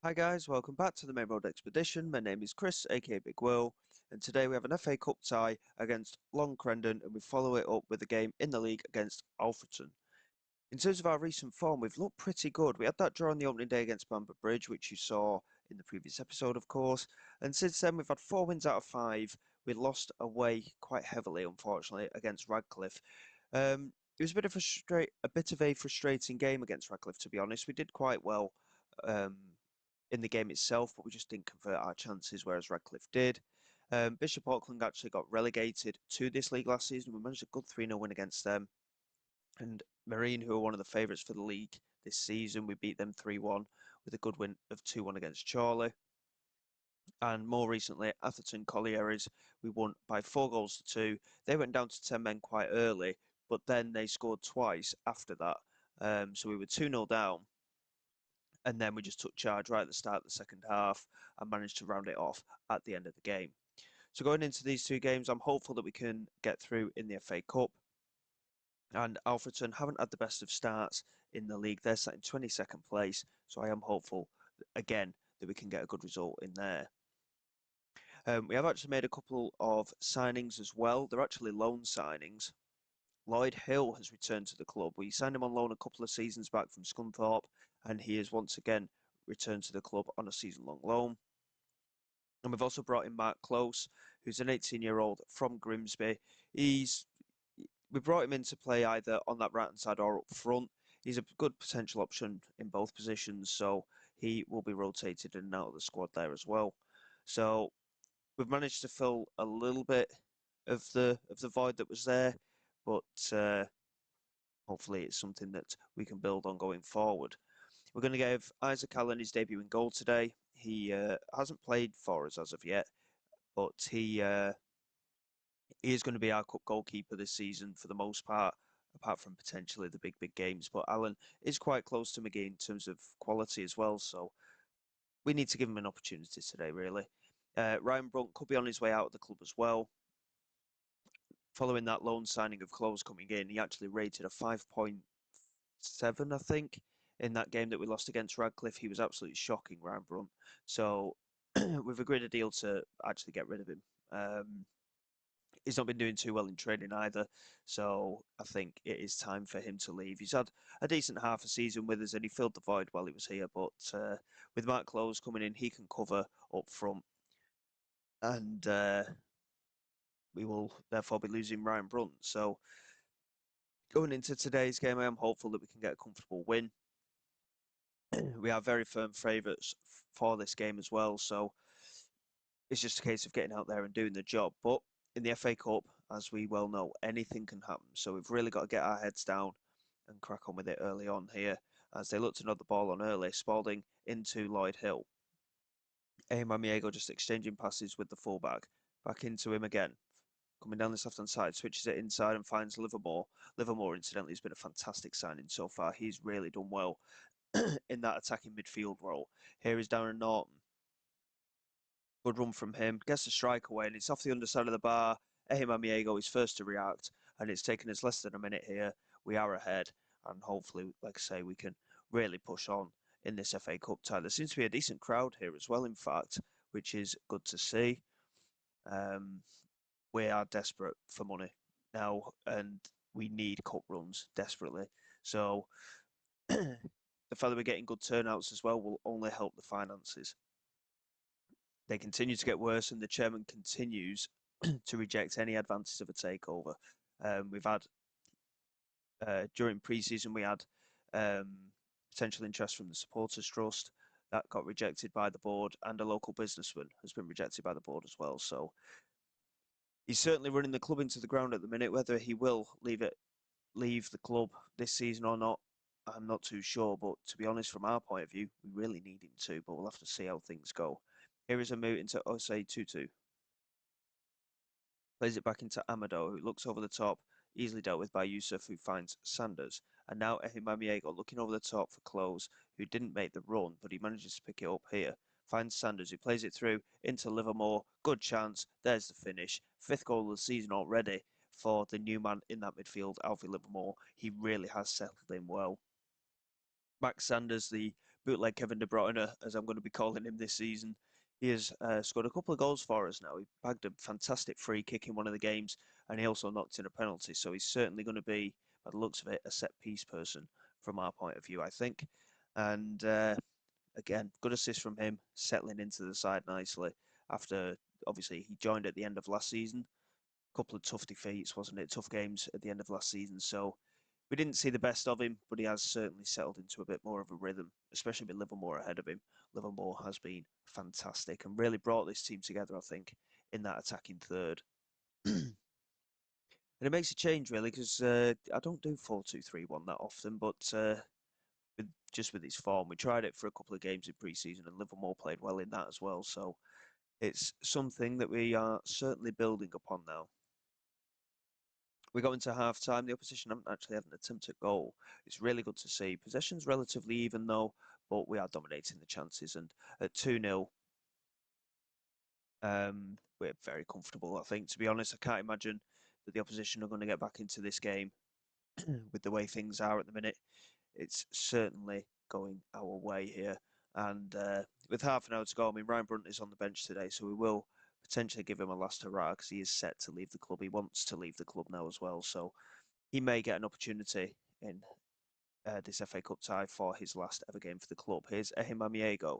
Hi guys, welcome back to the Main Road Expedition. My name is Chris, aka Big Will, and today we have an FA Cup tie against Long Crendon, and we follow it up with a game in the league against Alfreton. In terms of our recent form, we've looked pretty good. We had that draw on the opening day against Bamber Bridge, which you saw in the previous episode, of course, and since then we've had 4 wins out of 5. We lost away quite heavily, unfortunately, against Radcliffe. It was a bit of a frustrating game against Radcliffe, to be honest. We did quite well. Um, in the game itself, but we just didn't convert our chances, whereas Radcliffe did. Bishop Auckland actually got relegated to this league last season. We managed a good 3-0 win against them. And Marine, who are one of the favourites for the league this season, we beat them 3-1 with a good win of 2-1 against Chorley. And more recently, Atherton Collieries, we won by 4 goals to 2. They went down to 10 men quite early, but then they scored twice after that. So we were 2-0 down, and then we just took charge right at the start of the second half and managed to round it off at the end of the game. So going into these two games, I'm hopeful that we can get through in the FA Cup. And Alfreton haven't had the best of starts in the league. They're sat in 22nd place, so I am hopeful, again, that we can get a good result in there. We have actually made a couple of signings as well. They're actually loan signings. Lloyd Hill has returned to the club. We signed him on loan a couple of seasons back from Scunthorpe, and he has once again returned to the club on a season-long loan. And we've also brought in Mark Close, who's an 18-year-old from Grimsby. We brought him in to play either on that right-hand side or up front. He's a good potential option in both positions, so he will be rotated in and out of the squad there as well. So we've managed to fill a little bit of the void that was there, but hopefully it's something that we can build on going forward. We're going to give Isaac Allen his debut in goal today. He hasn't played for us as of yet, but he is going to be our cup goalkeeper this season for the most part, apart from potentially the big games. But Allen is quite close to McGee in terms of quality as well, so we need to give him an opportunity today, really. Ryan Brunt could be on his way out of the club as well. Following that loan signing of Close coming in, he actually rated a 5.7, I think, in that game that we lost against Radcliffe. He was absolutely shocking, Ryan Brunt. So we've agreed a deal to actually get rid of him. He's not been doing too well in training either, so I think it is time for him to leave. He's had a decent half a season with us, and he filled the void while he was here. But with Mark Close coming in, he can cover up front, and we will therefore be losing Ryan Brunt. So going into today's game, I am hopeful that we can get a comfortable win. We are very firm favourites for this game as well, so it's just a case of getting out there and doing the job. But in the FA Cup, as we well know, anything can happen. So we've really got to get our heads down and crack on with it early on here. As they look to nod the ball on early, Spalding into Lloyd Hill. Mamiego just exchanging passes with the fullback. Back into him again. Coming down this left-hand side, switches it inside and finds Livermore. Livermore, incidentally, has been a fantastic signing so far. He's really done well in that attacking midfield role. Here is Darren Norton. Good run from him. Gets the strike away, and it's off the underside of the bar. Mamiego is first to react, and it's taken us less than a minute here. We are ahead, and hopefully, like I say, we can really push on in this FA Cup tie. There seems to be a decent crowd here as well, in fact, which is good to see. We are desperate for money now, and we need cup runs desperately. So the fact that we're getting good turnouts as well will only help the finances. They continue to get worse, and the chairman continues to reject any advances of a takeover. We've had during pre-season we had potential interest from the supporters trust that got rejected by the board, and a local businessman has been rejected by the board as well. So he's certainly running the club into the ground at the minute. Whether he will leave the club this season or not, I'm not too sure. But to be honest, from our point of view, we really need him to. But we'll have to see how things go. Here is a move into Osei Tutu. Plays it back into Amado, who looks over the top, easily dealt with by Yusuf, who finds Sanders. And now Ehimamiego looking over the top for Close, who didn't make the run, but he manages to pick it up here. Finds Sanders, who plays it through into Livermore. Good chance. There's the finish. 5th goal of the season already for the new man in that midfield, Alfie Livermore. He really has settled in well. Max Sanders, the bootleg Kevin De Bruyne, as I'm going to be calling him this season. He has scored a couple of goals for us now. He bagged a fantastic free kick in one of the games, and he also knocked in a penalty. So he's certainly going to be, by the looks of it, a set piece person from our point of view, I think. And again, good assist from him, settling into the side nicely after obviously he joined at the end of last season. A couple of tough defeats, wasn't it? Tough games at the end of last season. So we didn't see the best of him, but he has certainly settled into a bit more of a rhythm, especially with Livermore ahead of him. Livermore has been fantastic and really brought this team together, I think, in that attacking third. And it makes a change, really, because I don't do 4-2-3-1 that often, but just with his form, we tried it for a couple of games in pre-season, and Livermore played well in that as well. So it's something that we are certainly building upon now. We go into half time. The opposition haven't actually had an attempt at goal. It's really good to see. Possession's relatively even though, but we are dominating the chances. And at 2-0, we're very comfortable, I think. To be honest, I can't imagine that the opposition are going to get back into this game with the way things are at the minute. It's certainly going our way here. And with half an hour to go, I mean, Ryan Brunt is on the bench today, so we will potentially give him a last hurrah because he is set to leave the club. He wants to leave the club now as well, so he may get an opportunity in this FA Cup tie for his last ever game for the club. Here's Ehimamiego,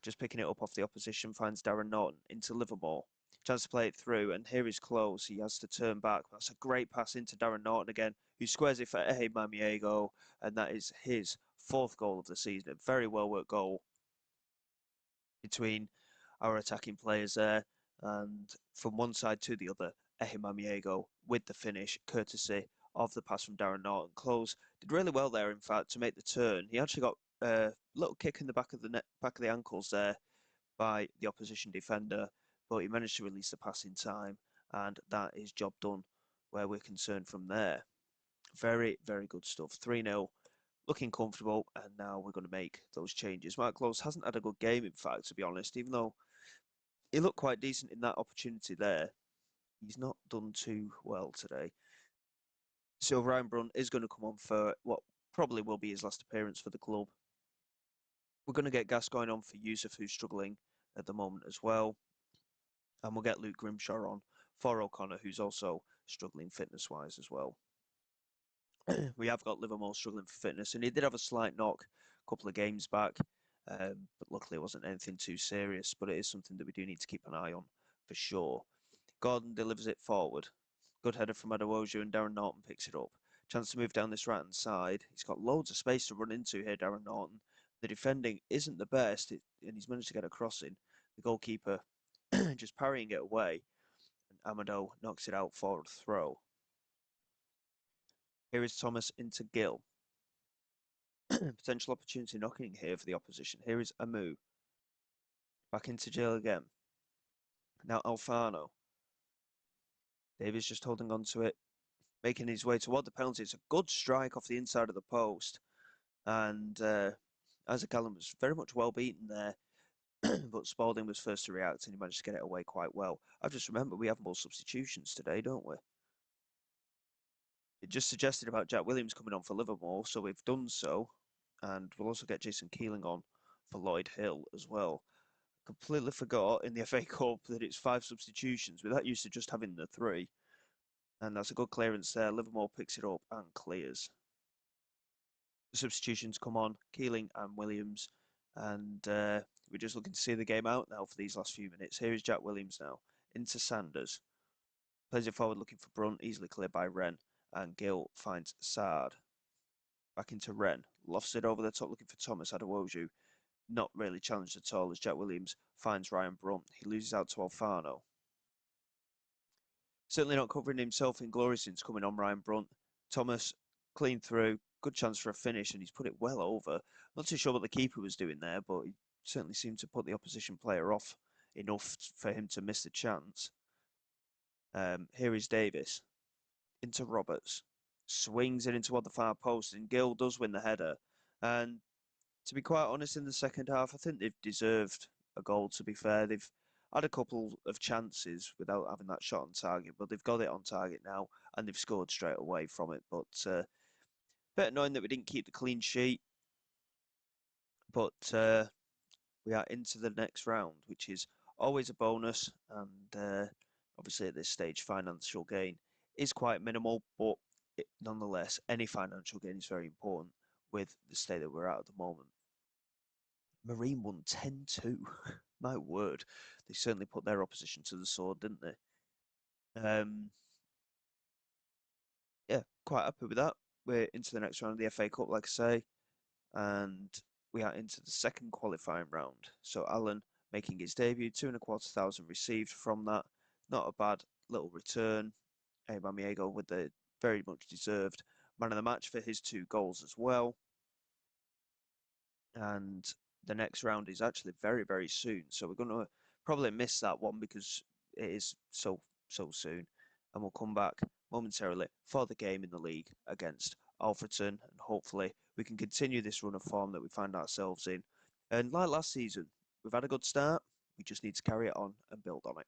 just picking it up off the opposition, finds Darren Norton into Livermore. Chance to play it through, and here is close. He has to turn back. That's a great pass into Darren Norton again, who squares it for Ehimamiego, and that is his fourth goal of the season. A very well worked goal between our attacking players there, and from one side to the other, Ehimamiego with the finish, courtesy of the pass from Darren Norton. Close did really well there, in fact, to make the turn. He actually got a little kick in the back of the back of the ankles there by the opposition defender, but he managed to release the pass in time, and that is job done where we're concerned from there. Very, very good stuff. 3-0, looking comfortable, and now we're going to make those changes. Mark Close hasn't had a good game, in fact, to be honest, even though he looked quite decent in that opportunity there. He's not done too well today. So Ryan Brunt is going to come on for what probably will be his last appearance for the club. We're going to get Gascoigne on for Yusuf, who's struggling at the moment as well. And we'll get Luke Grimshaw on for O'Connor, who's also struggling fitness-wise as well. We have got Livermore struggling for fitness, and he did have a slight knock a couple of games back, but luckily it wasn't anything too serious, but it is something that we do need to keep an eye on for sure. Gordon delivers it forward. Good header from Adewoju, and Darren Norton picks it up. Chance to move down this right-hand side. He's got loads of space to run into here, Darren Norton. The defending isn't the best, and he's managed to get a crossing. The goalkeeper just parrying it away, and Amado knocks it out for a throw. Here is Thomas into Gill. Potential opportunity knocking here for the opposition. Here is Amu. Back into Gill again. Now Alfano. Davies just holding on to it, making his way toward the penalty. It's a good strike off the inside of the post. And Isaac Allen was very much well beaten there. But Spalding was first to react, and he managed to get it away quite well. I've just remembered we have more substitutions today, don't we? It just suggested about Jack Williams coming on for Livermore, so we've done so. And we'll also get Jason Keeling on for Lloyd Hill as well. Completely forgot in the FA Cup that it's 5 substitutions. We're that used to just having the 3. And that's a good clearance there. Livermore picks it up and clears. The substitutions come on, Keeling and Williams. And we're just looking to see the game out now for these last few minutes. Here is Jack Williams now, into Sanders. Plays it forward looking for Brunt, easily cleared by Wren. And Gill finds Sard. Back into Wren. Lofts it over the top looking for Thomas Adewoju. Not really challenged at all as Jack Williams finds Ryan Brunt. He loses out to Alfano. Certainly not covering himself in glory since coming on Ryan Brunt. Thomas clean through. Good chance for a finish, and he's put it well over. Not too sure what the keeper was doing there, but he certainly seemed to put the opposition player off enough for him to miss the chance. Here is Davis. Into Roberts. Swings it into the far post, and Gill does win the header. And to be quite honest, in the second half, I think they've deserved a goal, to be fair. They've had a couple of chances without having that shot on target, but they've got it on target now, and they've scored straight away from it. But bit annoying that we didn't keep the clean sheet. But we are into the next round, which is always a bonus. And obviously, at this stage, financial gain is quite minimal, but nonetheless, any financial gain is very important with the state that we're at the moment. Marine won 10-2. My word, they certainly put their opposition to the sword, didn't they? Yeah, quite happy with that. We're into the next round of the FA Cup, like I say, and we are into the second qualifying round. So Alan making his debut, 2,250 received from that. Not a bad little return. Aubameyang with the very much deserved man of the match for his 2 goals as well. And the next round is actually very, very soon. So we're going to probably miss that one because it is so soon. And we'll come back momentarily for the game in the league against Alfreton. And hopefully we can continue this run of form that we find ourselves in. And like last season, we've had a good start. We just need to carry it on and build on it.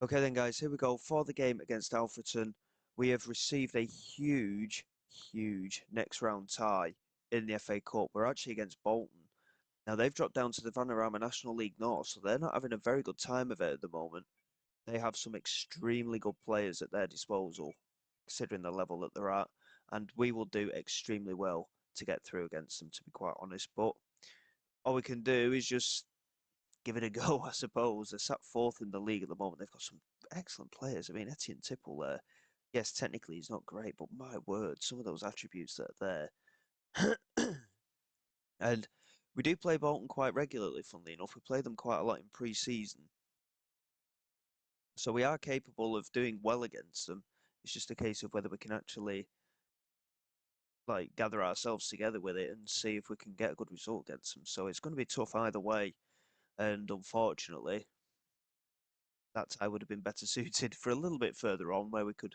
Okay then, guys, here we go for the game against Alfreton. We have received a huge next round tie in the FA Cup. We're actually against Bolton. Now, they've dropped down to the Vanarama National League North, so they're not having a very good time of it at the moment. They have some extremely good players at their disposal, considering the level that they're at, and we will do extremely well to get through against them, to be quite honest. But all we can do is just give it a go, I suppose. They're sat 4th in the league at the moment. They've got some excellent players. I mean, Etienne Tipple there. Yes, technically he's not great, but my word, some of those attributes that are there. And we do play Bolton quite regularly, funnily enough. We play them quite a lot in pre-season. So we are capable of doing well against them. It's just a case of whether we can actually gather ourselves together with it and see if we can get a good result against them. So it's going to be tough either way. And unfortunately, that tie would have been better suited for a little bit further on where we could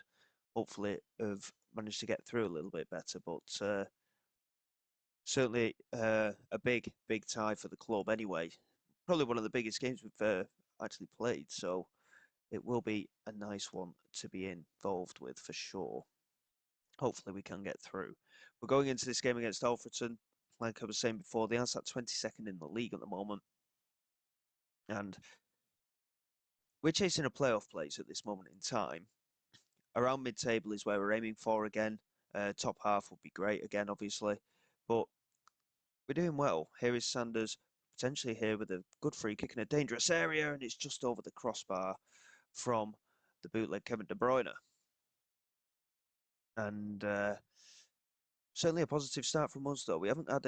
hopefully have managed to get through a little bit better. But certainly a big tie for the club anyway. Probably one of the biggest games we've actually played. So it will be a nice one to be involved with for sure. Hopefully we can get through. We're going into this game against Alfreton. Like I was saying before, they are sat 22nd in the league at the moment. And we're chasing a playoff place at this moment in time. Around mid-table is where we're aiming for again. Top half would be great again, obviously. But we're doing well. Here is Sanders, potentially here with a good free kick in a dangerous area, and it's just over the crossbar from the bootleg Kevin De Bruyne. And certainly a positive start from us, though. We haven't had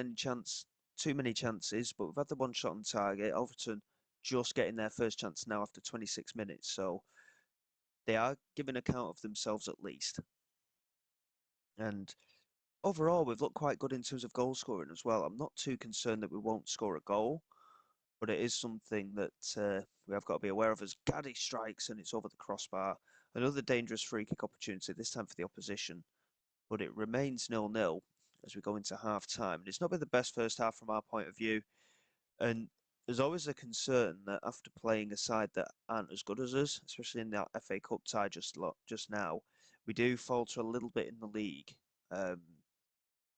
too many chances, but we've had the one shot on target. Alfreton just getting their first chance now after 26 minutes. So they are giving account of themselves at least. And overall, we've looked quite good in terms of goal scoring as well. I'm not too concerned that we won't score a goal, but it is something that we have got to be aware of as Gaddy strikes and it's over the crossbar. Another dangerous free kick opportunity, this time for the opposition, but it remains 0-0 as we go into half time. And it's not been the best first half from our point of view. And there's always a concern that after playing a side that aren't as good as us, especially in that FA Cup tie just now, we do falter a little bit in the league.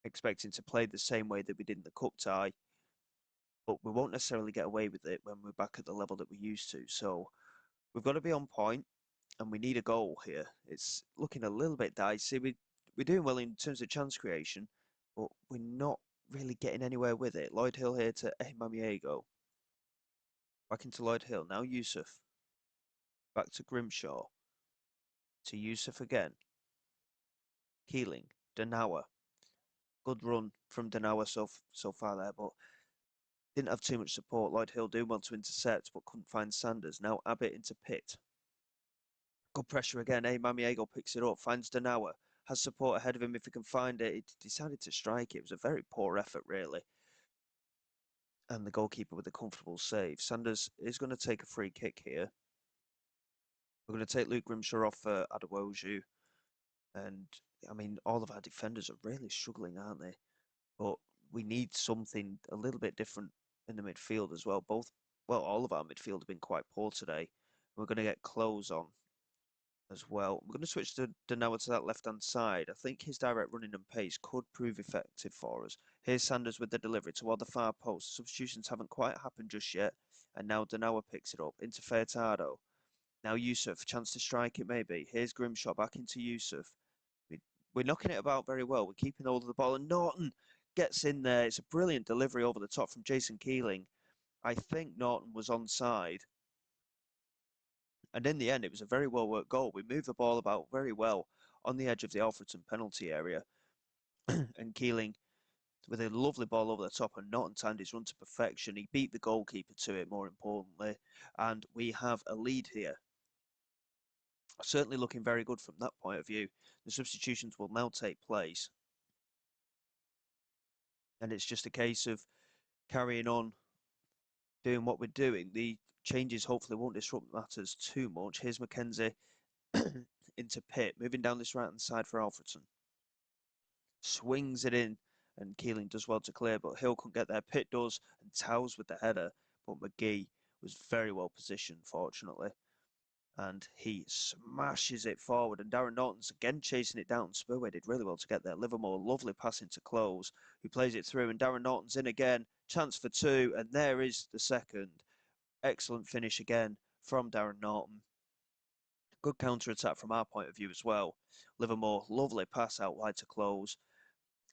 Expecting to play the same way that we did in the cup tie, but we won't necessarily get away with it when we're back at the level that we used to. So we've got to be on point, and we need a goal here. It's looking a little bit dicey. We're doing well in terms of chance creation, but we're not really getting anywhere with it. Lloyd Hill here to Aubameyang. Back into Lloyd Hill. Now Yusuf. Back to Grimshaw. To Yusuf again. Keeling. Danawa. Good run from Danawa so far there, but didn't have too much support. Lloyd Hill doing well to intercept, but couldn't find Sanders. Now Abbott into Pitt. Good pressure again. Aubameyang picks it up, finds Danawa. Has support ahead of him if he can find it. He decided to strike it. It was a very poor effort, really. And the goalkeeper with a comfortable save. Sanders is going to take a free kick here. We're going to take Luke Grimshaw off for Adewoju. And, I mean, all of our defenders are really struggling, aren't they? But we need something a little bit different in the midfield as well. All of our midfield have been quite poor today. We're going to get Close on. as well. We're going to switch to Danawa to that left-hand side. I think his direct running and pace could prove effective for us. Here's Sanders with the delivery toward the far post. Substitutions haven't quite happened just yet. And now Danawa picks it up into Furtado. Now Yusuf, chance to strike it maybe. Here's Grimshaw back into Yusuf. We're knocking it about very well. We're keeping hold of the ball. And Norton gets in there. It's a brilliant delivery over the top from Jason Keeling. I think Norton was onside. And in the end, it was a very well worked goal. We moved the ball about very well on the edge of the Alfreton penalty area. And Keeling with a lovely ball over the top, and Norton timed his run to perfection. He beat the goalkeeper to it, more importantly. And we have a lead here. Certainly looking very good from that point of view. The substitutions will now take place. And it's just a case of carrying on doing what we're doing. The changes hopefully won't disrupt matters too much. Here's Mackenzie into Pitt, moving down this right-hand side for Alfreton. Swings it in, and Keeling does well to clear, but Hill couldn't get there. Pitt does, and Towers with the header, but McGee was very well positioned, fortunately. And he smashes it forward, and Darren Norton's again chasing it down. Spurway did really well to get there. Livermore, lovely pass into Close, who plays it through, and Darren Norton's in again. Chance for two, and there is the second. Excellent finish again from Darren Norton. Good counter-attack from our point of view as well. Livermore, lovely pass out wide to Close.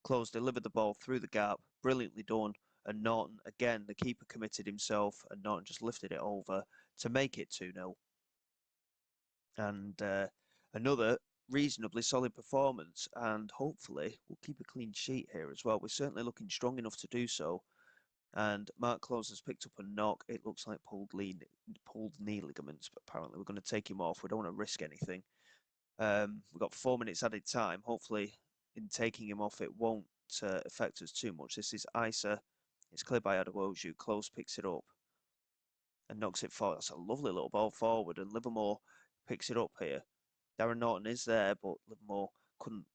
Close delivered the ball through the gap, brilliantly done. And Norton, again, the keeper committed himself, and Norton just lifted it over to make it 2-0. And another reasonably solid performance, and hopefully we'll keep a clean sheet here as well. We're certainly looking strong enough to do so. And Mark Close has picked up a knock. It looks like pulled knee ligaments, but apparently we're going to take him off. We don't want to risk anything. We've got 4 minutes added time. Hopefully, in taking him off, it won't affect us too much. This is Isa. It's cleared by Adewoju. Close picks it up and knocks it forward. That's a lovely little ball forward, and Livermore picks it up here. Darren Norton is there, but Livermore couldn't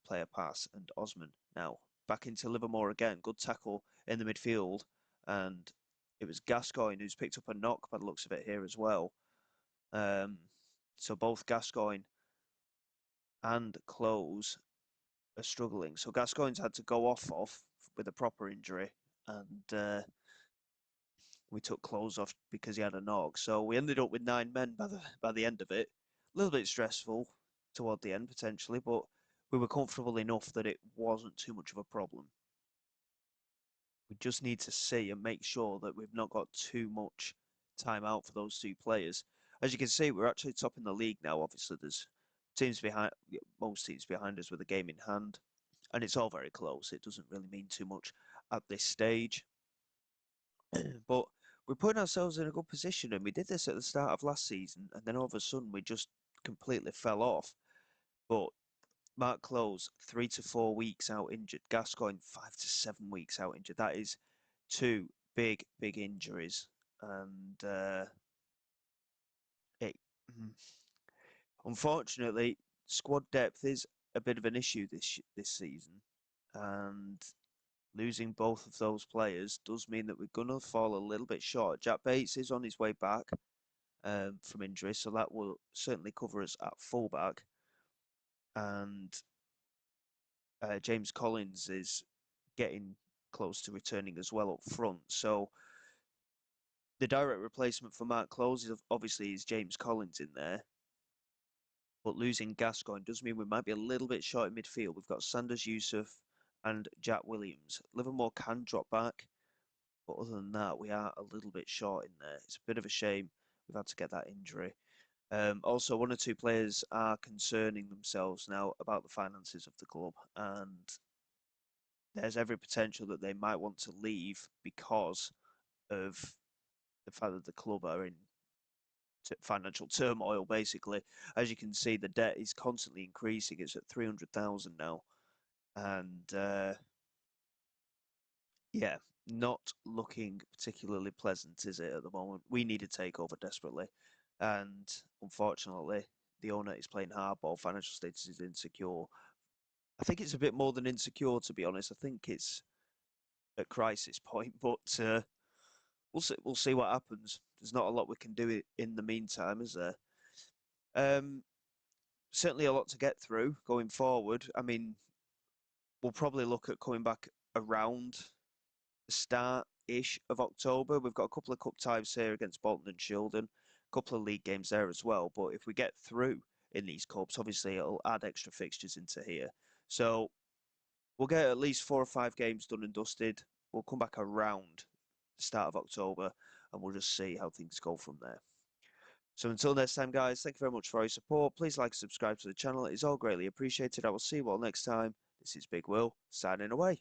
play a pass. And Osman now back into Livermore again. Good tackle in the midfield. And it was Gascoigne who's picked up a knock by the looks of it here as well. So both Gascoigne and Close are struggling. So Gascoigne's had to go off with a proper injury. And we took Close off because he had a knock. So we ended up with 9 men by the end of it. A little bit stressful toward the end potentially, but we were comfortable enough that it wasn't too much of a problem. We just need to see and make sure that we've not got too much time out for those 2 players. As you can see, we're actually top in the league now. Obviously, there's most teams behind us with a game in hand, and it's all very close. It doesn't really mean too much at this stage. But we're putting ourselves in a good position, and we did this at the start of last season, and then all of a sudden we just completely fell off. But Mark Close, 3 to 4 weeks out injured. Gascoigne, 5 to 7 weeks out injured. That is 2 big injuries, and it unfortunately squad depth is a bit of an issue this season, and losing both of those players does mean that we're going to fall a little bit short. Jack Bates is on his way back from injury, so that will certainly cover us at fullback. And James Collins is getting close to returning as well up front. So the direct replacement for Mark Close is James Collins in there. But losing Gascoigne does mean we might be a little bit short in midfield. We've got Sanders Yusuf and Jack Williams. Livermore can drop back, but other than that, we are a little bit short in there. It's a bit of a shame we've had to get that injury. Also, 1 or 2 players are concerning themselves now about the finances of the club, and there's every potential that they might want to leave because of the fact that the club are in financial turmoil, basically. As you can see, the debt is constantly increasing. It's at 300,000 now. And yeah, not looking particularly pleasant, is it, at the moment? We need a takeover desperately. And unfortunately, the owner is playing hardball. Financial status is insecure. I think it's a bit more than insecure, to be honest. I think it's at crisis point, but we'll see what happens. There's not a lot we can do in the meantime, is there? certainly a lot to get through going forward. I mean, we'll probably look at coming back around the start-ish of October. We've got a couple of cup ties here against Bolton and Shildon, a couple of league games there as well. But if we get through in these cups, obviously it'll add extra fixtures into here. So we'll get at least 4 or 5 games done and dusted. We'll come back around the start of October and we'll just see how things go from there. So until next time, guys, thank you very much for your support. Please like and subscribe to the channel. It is all greatly appreciated. I will see you all next time. This is Big Will, signing away.